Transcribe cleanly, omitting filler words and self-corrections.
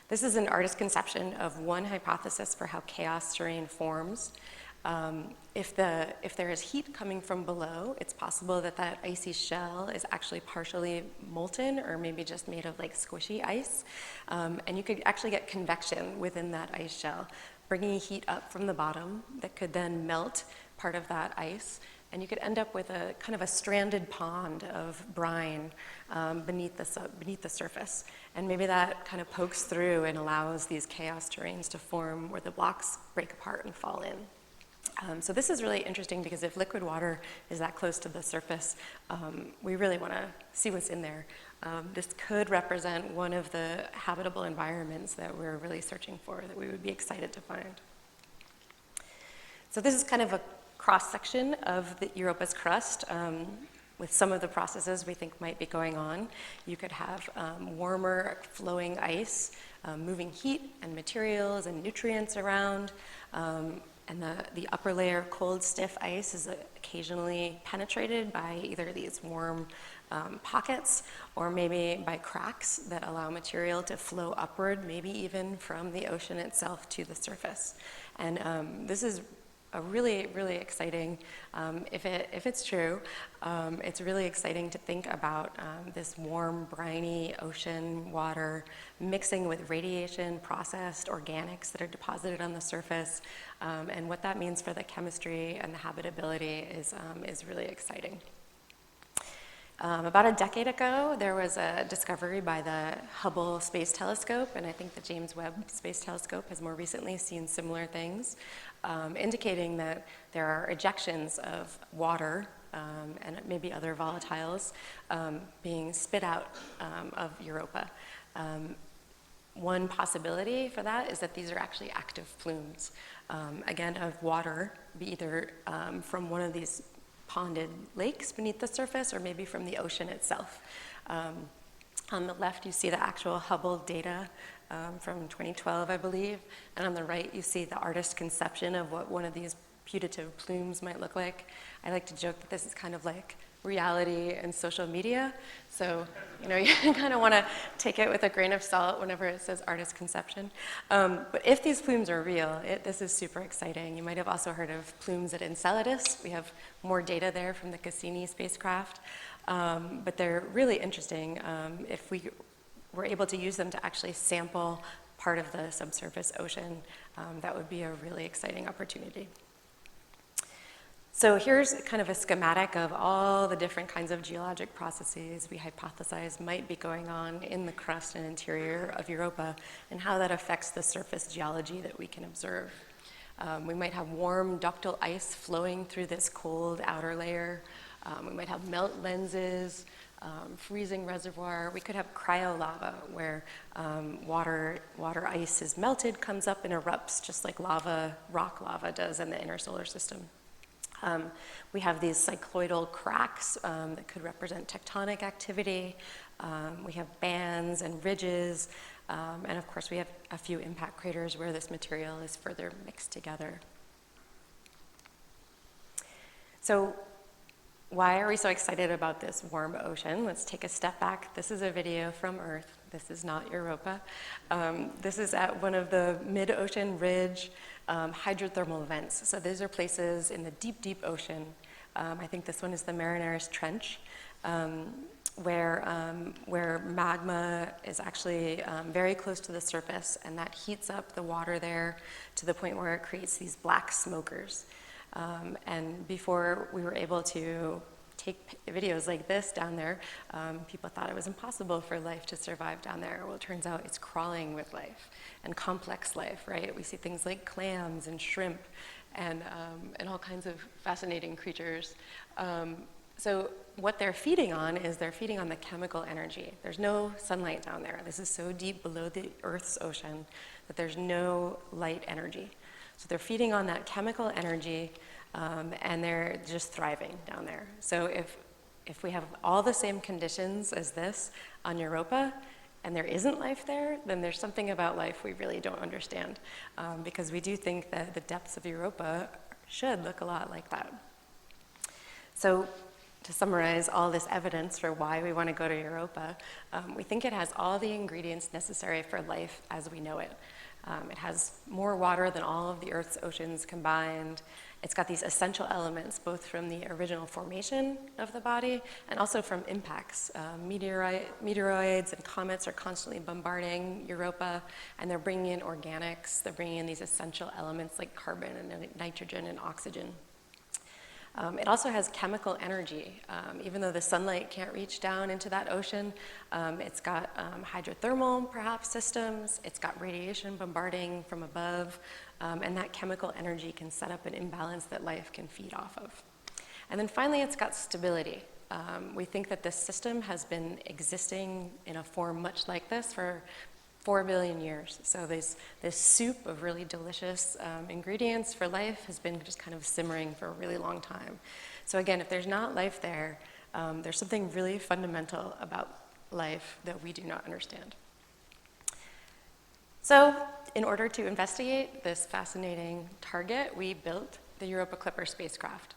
This is an artist's conception of one hypothesis for how chaos terrain forms. If there is heat coming from below, it's possible that that icy shell is actually partially molten or maybe just made of like squishy ice. And you could actually get convection within that ice shell, bringing heat up from the bottom that could then melt part of that ice. And you could end up with a kind of a stranded pond of brine beneath the surface. And maybe that kind of pokes through and allows these chaos terrains to form where the blocks break apart and fall in. So this is really interesting because if liquid water is that close to the surface, we really want to see what's in there. This could represent one of the habitable environments that we're really searching for, that we would be excited to find. So this is kind of a cross-section of Europa's crust with some of the processes we think might be going on. You could have warmer flowing ice, moving heat and materials and nutrients around. And the upper layer of cold, stiff ice is occasionally penetrated by either these warm pockets or maybe by cracks that allow material to flow upward, maybe even from the ocean itself to the surface. And this is a really, really exciting, if it's true, it's really exciting to think about this warm, briny ocean water mixing with radiation processed organics that are deposited on the surface, and what that means for the chemistry and the habitability is really exciting. About a decade ago, there was a discovery by the Hubble Space Telescope, and I think the James Webb Space Telescope has more recently seen similar things, indicating that there are ejections of water and maybe other volatiles being spit out of Europa. One possibility for that is that these are actually active plumes, again, of water, be either from one of these ponded lakes beneath the surface or maybe from the ocean itself. On the left, you see the actual Hubble data from 2012, I believe, and on the right, you see the artist's conception of what one of these putative plumes might look like. I like to joke that this is kind of like reality and social media, so you kind of want to take it with a grain of salt whenever it says artist conception. But if these plumes are real, this is super exciting. You might have also heard of plumes at Enceladus. We have more data there from the Cassini spacecraft, but they're really interesting if we were able to use them to actually sample part of the subsurface ocean. That would be a really exciting opportunity. So here's kind of a schematic of all the different kinds of geologic processes we hypothesize might be going on in the crust and interior of Europa and how that affects the surface geology that we can observe. We might have warm ductile ice flowing through this cold outer layer. We might have melt lenses, freezing reservoir. We could have cryolava, where water ice is melted, comes up and erupts, just like rock lava does in the inner solar system. We have these cycloidal cracks that could represent tectonic activity. We have bands and ridges, and of course we have a few impact craters where this material is further mixed together. So why are we so excited about this warm ocean? Let's take a step back. This is a video from Earth. This is not Europa. This is at one of the mid-ocean ridge hydrothermal vents. So these are places in the deep, deep ocean. I think this one is the Marianas Trench, where magma is actually very close to the surface, and that heats up the water there to the point where it creates these black smokers. And before we were able to take videos like this down there, people thought it was impossible for life to survive down there. Well, it turns out it's crawling with life and complex life, right? We see things like clams and shrimp and all kinds of fascinating creatures. So what they're feeding on is they're feeding on the chemical energy. There's no sunlight down there. This is so deep below the Earth's ocean that there's no light energy. So they're feeding on that chemical energy, and they're just thriving down there. So if we have all the same conditions as this on Europa, and there isn't life there, then there's something about life we really don't understand, because we do think that the depths of Europa should look a lot like that. So to summarize all this evidence for why we want to go to Europa, we think it has all the ingredients necessary for life as we know it. It has more water than all of the Earth's oceans combined. It's got these essential elements, both from the original formation of the body and also from impacts. Meteoroids and comets are constantly bombarding Europa, and they're bringing in organics. They're bringing in these essential elements like carbon and nitrogen and oxygen. It also has chemical energy. Even though the sunlight can't reach down into that ocean, it's got hydrothermal, perhaps, systems. It's got radiation bombarding from above, and that chemical energy can set up an imbalance that life can feed off of. And then finally, it's got stability. We think that this system has been existing in a form much like this for 4 billion years. So this soup of really delicious ingredients for life has been just kind of simmering for a really long time. So again, if there's not life there, there's something really fundamental about life that we do not understand. So in order to investigate this fascinating target, we built the Europa Clipper spacecraft.